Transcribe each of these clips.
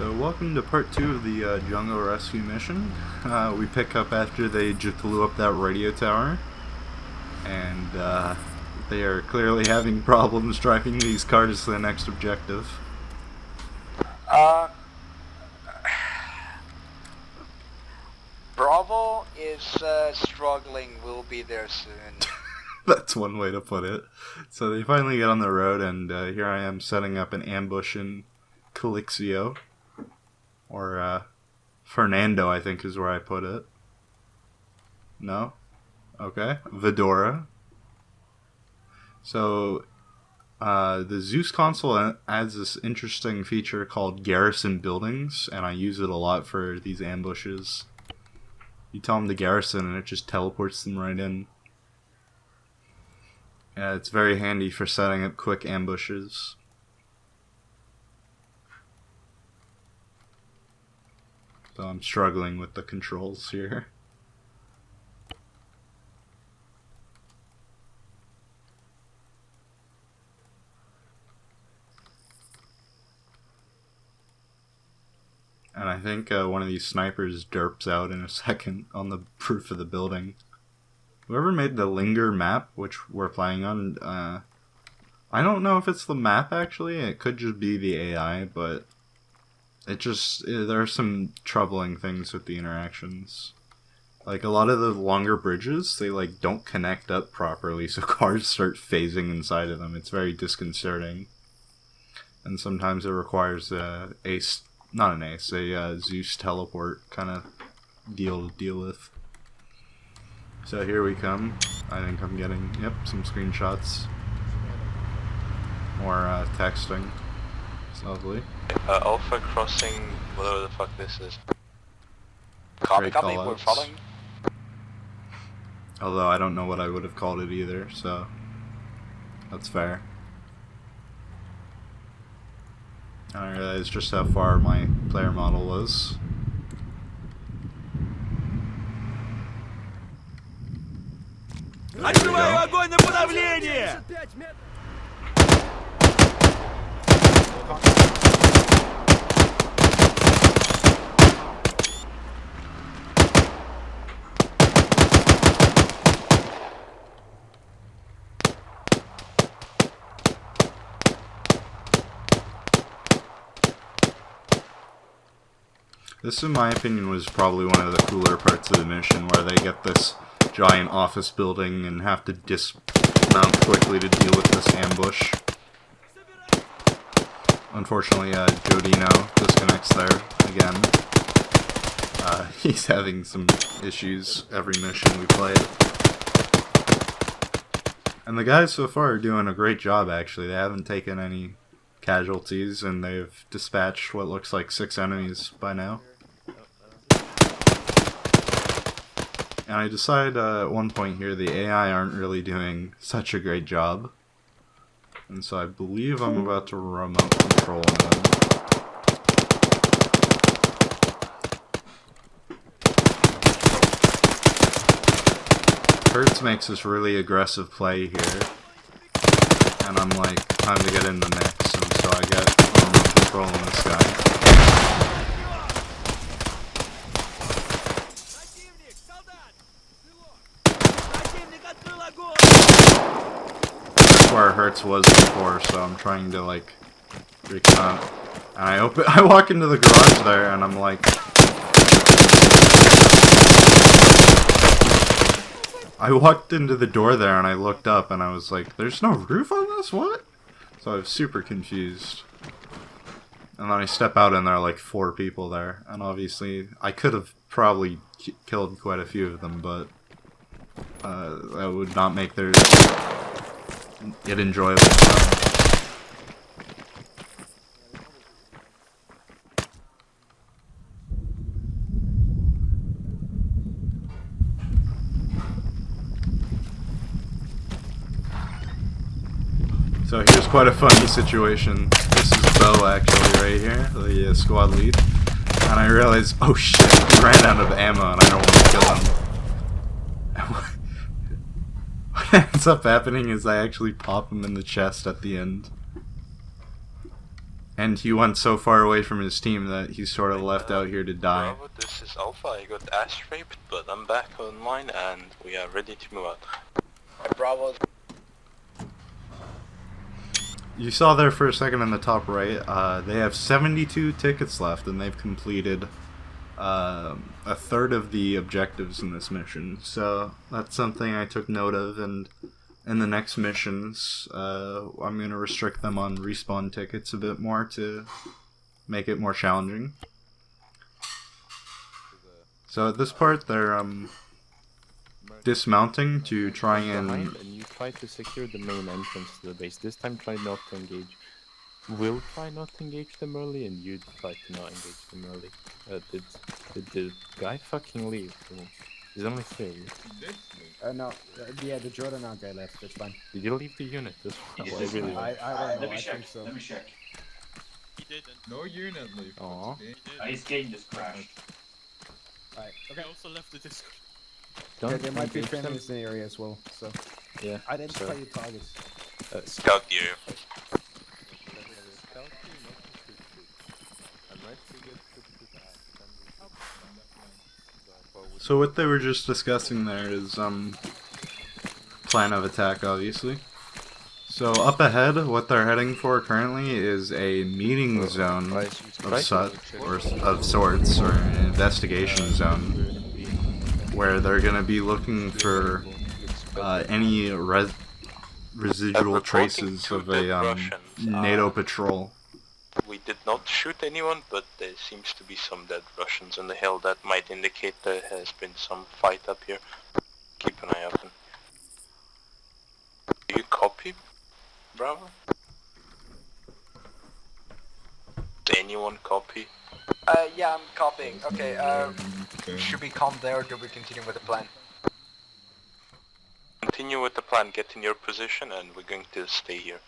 So welcome to part 2 of the jungle rescue mission. We pick up after they just blew up that radio tower, and they are clearly having problems driving these cars to the next objective. Bravo is struggling, we'll be there soon. That's one way to put it. So they finally get on the road, and here I am setting up an ambush in Calixio. Or, Fernando, I think is where I put it. No? Okay. Vidora. So, the Zeus console adds this interesting feature called garrison buildings, and I use it a lot for these ambushes. You tell them to garrison, and it just teleports them right in. Yeah, it's very handy for setting up quick ambushes. So I'm struggling with the controls here. And I think one of these snipers derps out in a second on the roof of the building. Whoever made the Linger map, which we're playing on, I don't know if it's the map actually. It could just be the AI, but there are some troubling things with the interactions. Like, a lot of the longer bridges, they, like, don't connect up properly, so cars start phasing inside of them. It's very disconcerting. And sometimes it requires a Zeus teleport kind of deal to deal with. So here we come. I think I'm getting, some screenshots. More texting. It's lovely. Alpha crossing, whatever the fuck this is. Copy, we're following. Although I don't know what I would have called it either, so that's fair. I realized just how far my player model was. Открываю огонь на подавление! This, in my opinion, was probably one of the cooler parts of the mission, where they get this giant office building and have to dismount quickly to deal with this ambush. Unfortunately, Jodino disconnects there again. He's having some issues every mission we play. And the guys so far are doing a great job, actually. They haven't taken any casualties, and they've dispatched what looks like 6 enemies by now. And I decided at one point here the AI aren't really doing such a great job. And so I believe I'm about to remote control them. Hertz makes this really aggressive play here. And I'm like, time to get in the mix. And so I get remote control on this guy. Where Hertz was before, so I'm trying to like recount. And I walk into the garage there, and I'm like, I walked into the door there, and I looked up, and I was like, "There's no roof on this? What?" So I was super confused. And then I step out, and there are like 4 people there, and obviously I could have probably killed quite a few of them, but that would not make their it enjoyable. So here's quite a funny situation. This is Bo actually right here, the squad lead. And I realized, oh shit, he ran out of ammo and I don't want to kill him. What ends up happening is I actually pop him in the chest at the end. And he went so far away from his team that he's sort of left out here to die. Bravo, this is Alpha. I got ass raped, but I'm back online and we are ready to move out. Bravo. You saw there for a second in the top right, they have 72 tickets left, and they've completed a third of the objectives in this mission. So that's something I took note of, and in the next missions, I'm going to restrict them on respawn tickets a bit more to make it more challenging. So at this part, they're dismounting to try and... you try to secure the main entrance to the base. This time try not to engage. We'll try not to engage them early, and you try to not engage them early. Did the guy fucking leave? There's only 3. No, yeah, the Jordan guy left, that's fine. Did you leave the unit as well? I really don't. I don't know, I think so. Let me check. He didn't. No unit leave. Aw. He did. His game just crashed. Alright, He okay. also left the Discord. Okay, Don't there might be engage them. friendlies in the area as well, so... Yeah. Identify your targets. Scout the area. So what they were just discussing there is plan of attack, obviously. So up ahead, what they're heading for currently is a meeting zone of sorts, or an investigation zone, where they're going to be looking for any residual traces of a NATO patrol. We did not shoot anyone, but there seems to be some dead Russians on the hill. That might indicate there has been some fight up here. Keep an eye open. Do you copy, Bravo? Does anyone copy? Yeah, I'm copying. Okay, should we come there or do we continue with the plan? Continue with the plan, get in your position, and we're going to stay here.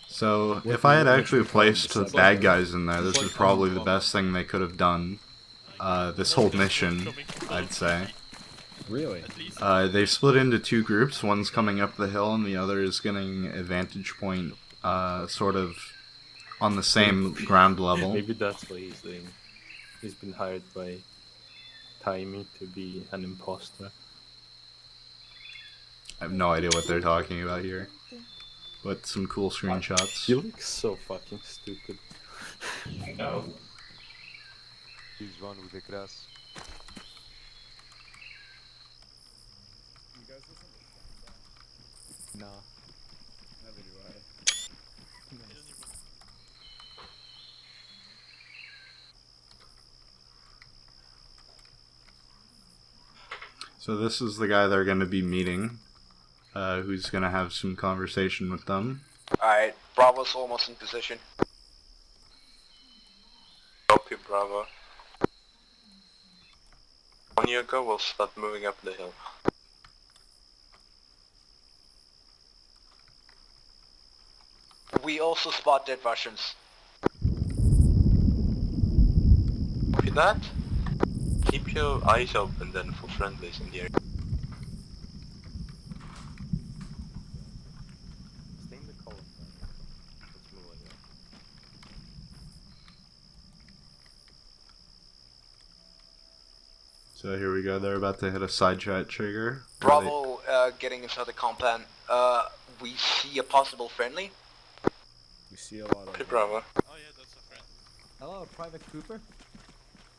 So, if I had actually placed the bad guys in there, this is probably the best thing they could have done this whole mission, I'd say. Really? They've split into 2 groups, one's coming up the hill and the other is getting a vantage point sort of on the same ground level. Maybe that's what he's doing. He's been hired by Timey to be an imposter. I have no idea what they're talking about here. But some cool screenshots. You look so fucking stupid. I know. He's one with the grass. No. Neither do I. So this is the guy they're going to be meeting, who's going to have some conversation with them. Alright, Bravo's almost in position. Copy, Bravo. 1 year ago, we'll start moving up the hill. We also spotted Russians. Copy that. Keep your eyes open then for friendlies in the area. Stay in the column. Let's move like that. So here we go, they're about to hit a side shot trigger. Bravo getting inside the compound. We see a possible friendly. We see a lot Copy, of... Bravo. Oh yeah, that's a friend. Hello, Private Cooper?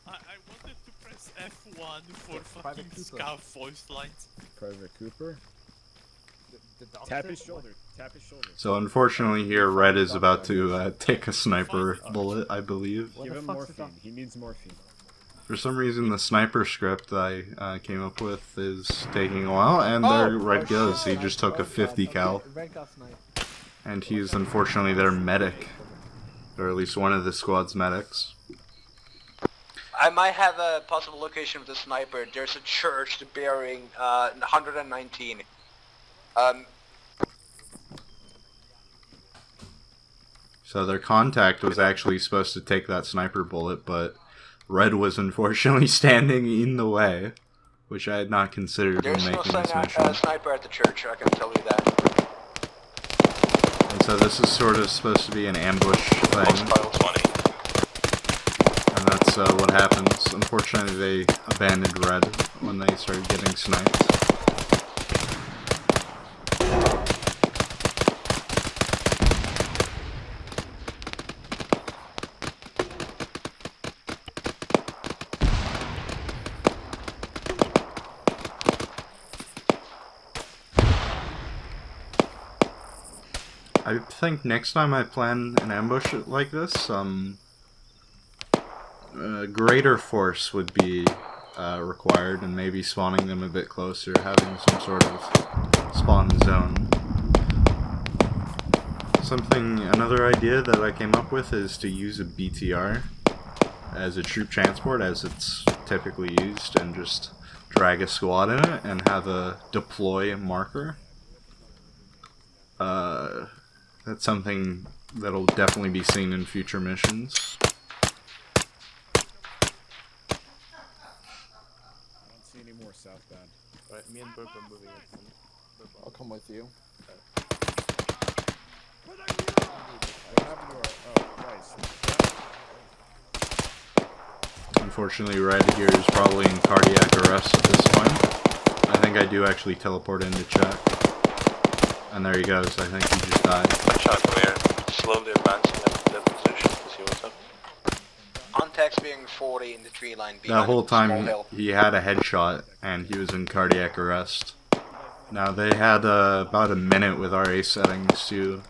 I wanted to press F1 for Private fucking Cooper. scout voice lines. Private Cooper? Tap his shoulder, tap his shoulder. So unfortunately here, Red is about to take a sniper bullet, I believe. Give him morphine, he needs morphine. For some reason, the sniper script I came up with is taking a while, and there Red goes. He just took a 50 cal. Red got sniped. And he's unfortunately their medic. Or at least one of the squad's medics. I might have a possible location of the sniper. There's a church bearing 119. So their contact was actually supposed to take that sniper bullet, but Red was unfortunately standing in the way, which I had not considered when There's no making this mission. sniper at the church, I can tell you that. So this is sort of supposed to be an ambush thing, Hostile 20. and that's what happens. Unfortunately, they abandoned red when they started getting sniped. I think next time I plan an ambush like this, greater force would be required, and maybe spawning them a bit closer, having some sort of spawn zone. Another idea that I came up with is to use a BTR as a troop transport, as it's typically used, and just drag a squad in it and have a deploy marker. That's something that'll definitely be seen in future missions. I don't see any more southbound. Alright, me and Burp are moving it. I'll come with you. What happened to our... Oh, Christ. Unfortunately, Red here is probably in cardiac arrest at this point. I think I do actually teleport in to check. And there he goes, I think he just died. Watch out, we're slowly advancing up to that position to see what's up. Context being 40 in the tree line behind That whole a small time hill. he had a headshot and he was in cardiac arrest. Now they had about a minute with RA settings to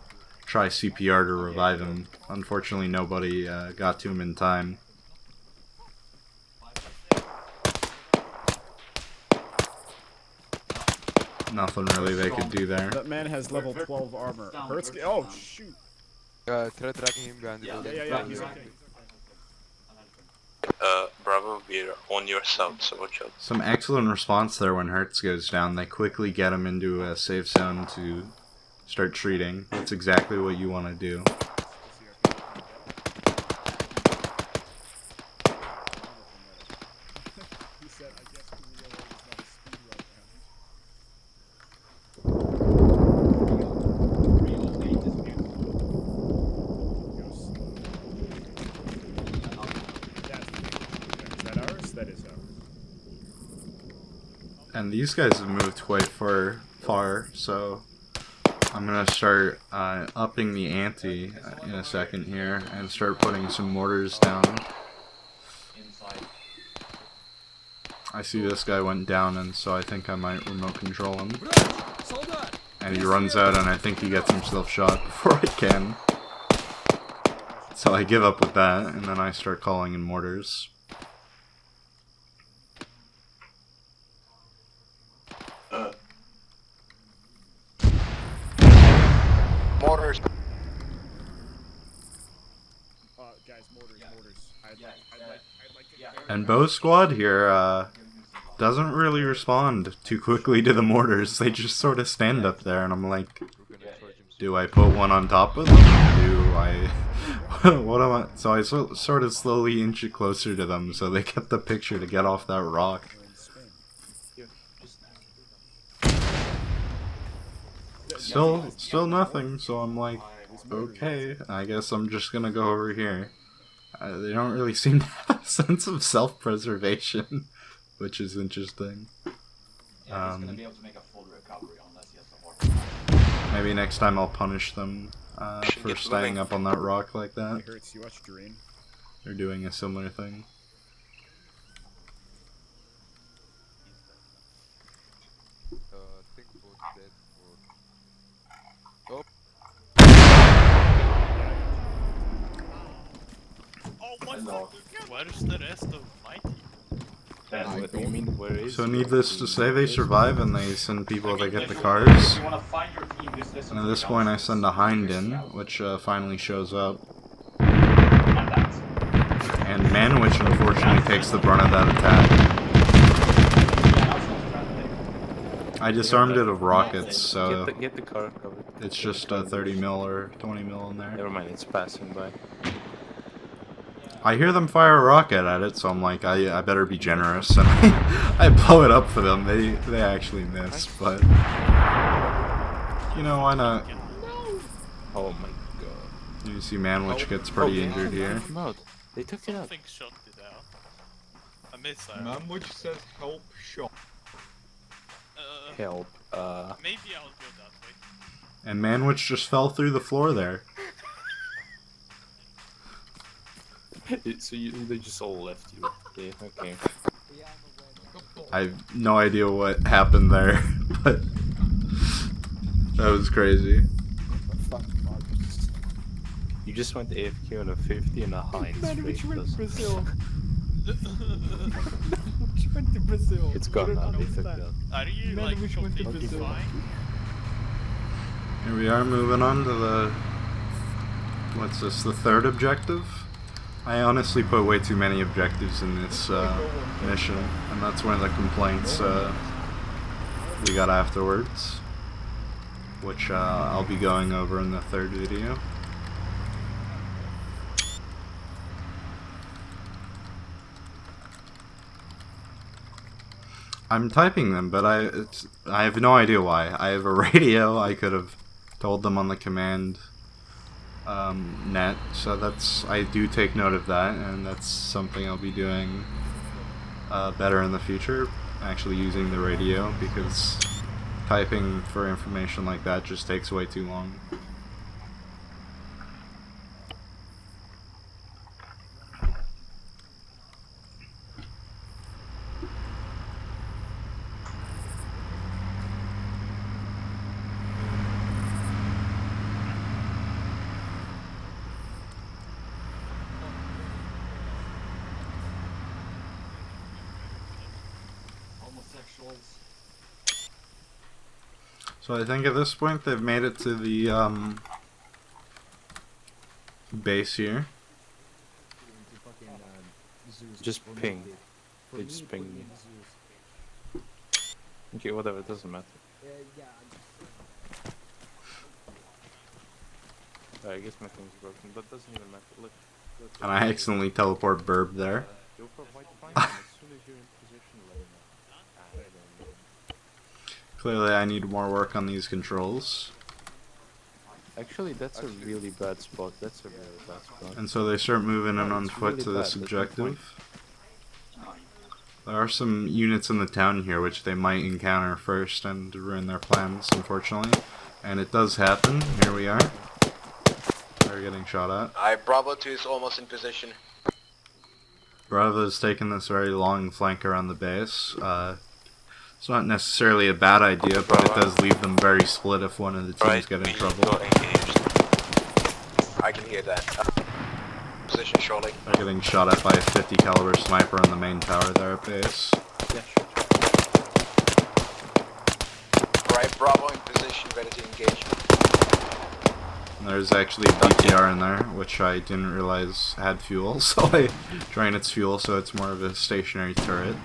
try CPR to revive him. Unfortunately nobody got to him in time. Nothing really they could do there. That man has level 12 armor. Hurts. Oh, shoot. Try tracking him behind the building. Yeah, he's okay. Bravo, we're on your south, so watch out. Some excellent response there when Hertz goes down. They quickly get him into a safe zone to start treating. That's exactly what you want to do. He said, I guess we realize it's not a speed right Is that ours? That is ours. And these guys have moved quite far, so I'm gonna start upping the ante in a second here and start putting some mortars down. I see this guy went down, and so I think I might remote control him. And he runs out, and I think he gets himself shot before I can. So I give up with that, and then I start calling in mortars. Mortars. Guys, mortars. I'd like to... And Bow Squad here doesn't really respond too quickly to the mortars. They just sort of stand up there, and I'm like, do I put one on top of them? Do I... what am I... So I sort of slowly inch it closer to them so they get the picture to get off that rock. Still nothing, so I'm like, okay, I guess I'm just gonna go over here. They don't really seem to have a sense of self-preservation, which is interesting. Maybe next time I'll punish them for staying up on that rock like that. Hurts, you watch Dream? They're doing a similar thing. I think both dead or... Oh, Oh, what the? Where's the rest of my team? What do you mean, where is So needless to say, they survive and they send people to get the cars. And at this point I send a Hind in, which finally shows up. And Manwich unfortunately takes the brunt of that attack. I disarmed it of rockets, so Get the car covered. it's just 30 mil or 20 mil in there. Never mind, it's passing by. I hear them fire a rocket at it, so I'm like, I better be generous, and I blow it up for them. They actually miss, but you know, why not? Oh my god. You see Manwich gets pretty injured here. Took him out. They took it out. Something shot it out. A missile. Manwich says help shot. Help. Maybe I'll go that way. And Manwich just fell through the floor there. So they just all left you. Yeah, okay. I have no idea what happened there, but that was crazy. You just went AFK on a 50 and a high straight. Brazil. went to Brazil. It's gone now, they took that. Are you like completely fine? Here we are moving on to the... What's this, the third objective? I honestly put way too many objectives in this mission, and that's one of the complaints we got afterwards, which I'll be going over in the third video. I'm typing them, but I have no idea why. I have a radio. I could have told them on the command net, so I do take note of that, and that's something I'll be doing better in the future, actually using the radio, because typing for information like that just takes way too long. So I think at this point they've made it to the base here. Just ping. They just ping me. Okay, whatever, it doesn't matter. I guess my thing's broken, but it doesn't even matter. Look. And I accidentally teleport Burb there. Go for white flank, and as soon as you're in position, let me know. Clearly I need more work on these controls. Actually, that's a really bad spot. That's a really bad spot. And so they start moving in on it's foot really to this bad, that's my point. objective. There are some units in the town here which they might encounter first and ruin their plans, unfortunately. And it does happen. Here we are. They're getting shot at. Bravo 2 is almost in position. Bravo's taken this very long flank around the base. It's not necessarily a bad idea, but it does leave them very split if one of the teams get in trouble. I can hear that. Position shortly. They're getting shot at by a 50 caliber sniper on the main tower there at base. Yeah, sure. Right, Bravo in position, ready to engage. And there's actually a BTR in there, which I didn't realize had fuel, so I drain its fuel so it's more of a stationary turret.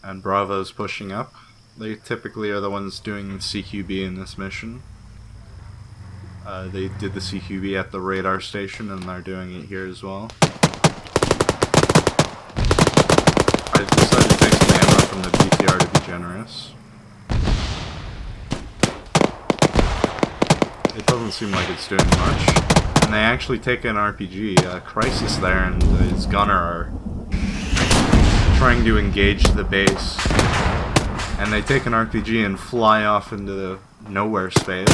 And Bravo's pushing up. They typically are the ones doing CQB in this mission. They did the CQB at the radar station, and they're doing it here as well. I decided to take some ammo from the BTR to be generous. It doesn't seem like it's doing much. And they actually take an RPG. Crisis there and his gunner are trying to engage the base. And they take an RPG and fly off into the nowhere space.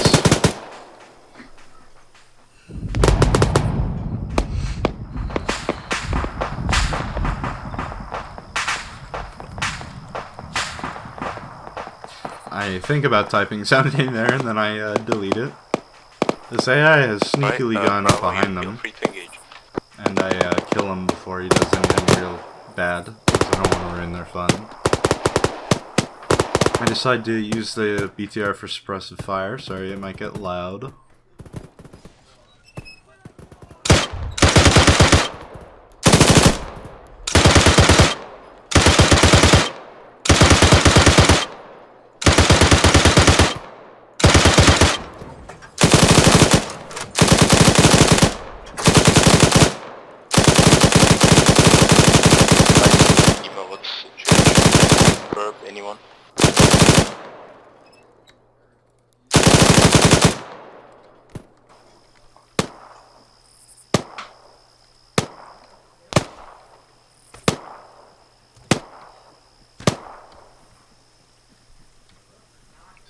I think about typing something there and then I delete it. This AI has sneakily gone up behind them. And I kill him before he does anything real bad, because I don't want to ruin their fun. I decide to use the BTR for suppressive fire. Sorry, it might get loud.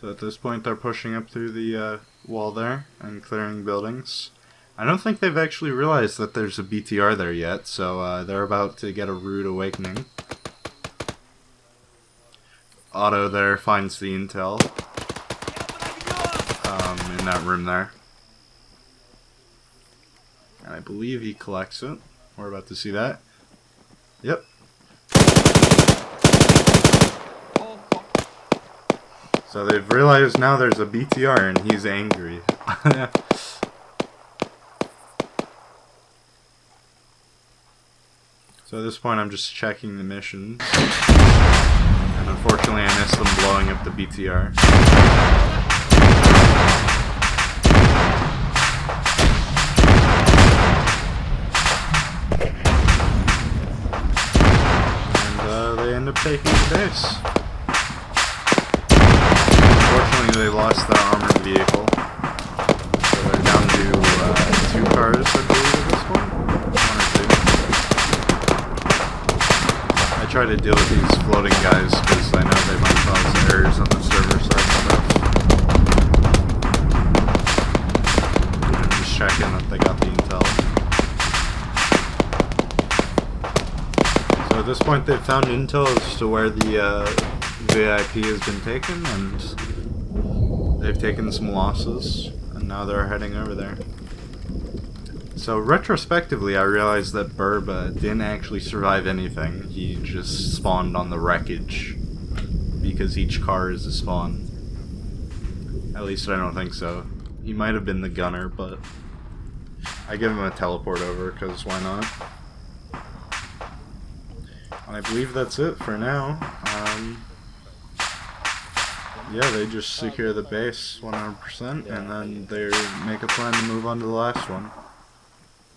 So at this point they're pushing up through the wall there and clearing buildings. I don't think they've actually realized that there's a BTR there yet, so they're about to get a rude awakening. Otto there finds the intel in that room there. And I believe he collects it. We're about to see that. Yep. So they've realized now there's a BTR and he's angry. So at this point I'm just checking the missions. And unfortunately I missed them blowing up the BTR. And they end up taking the base. Unfortunately, they lost their armored vehicle, so they're down to 2 cars, I believe, at this point. 1 or 2. I try to deal with these floating guys because I know they might cause errors on the server side stuff. And just checking that they got the intel. So at this point, they've found intel as to where the VIP has been taken, and they've taken some losses, and now they're heading over there. So retrospectively, I realized that Burb didn't actually survive anything. He just spawned on the wreckage, because each car is a spawn. At least I don't think so. He might have been the gunner, but I give him a teleport over, because why not? And I believe that's it for now. Yeah, they just secure the base 100%, and then they make a plan to move on to the last one.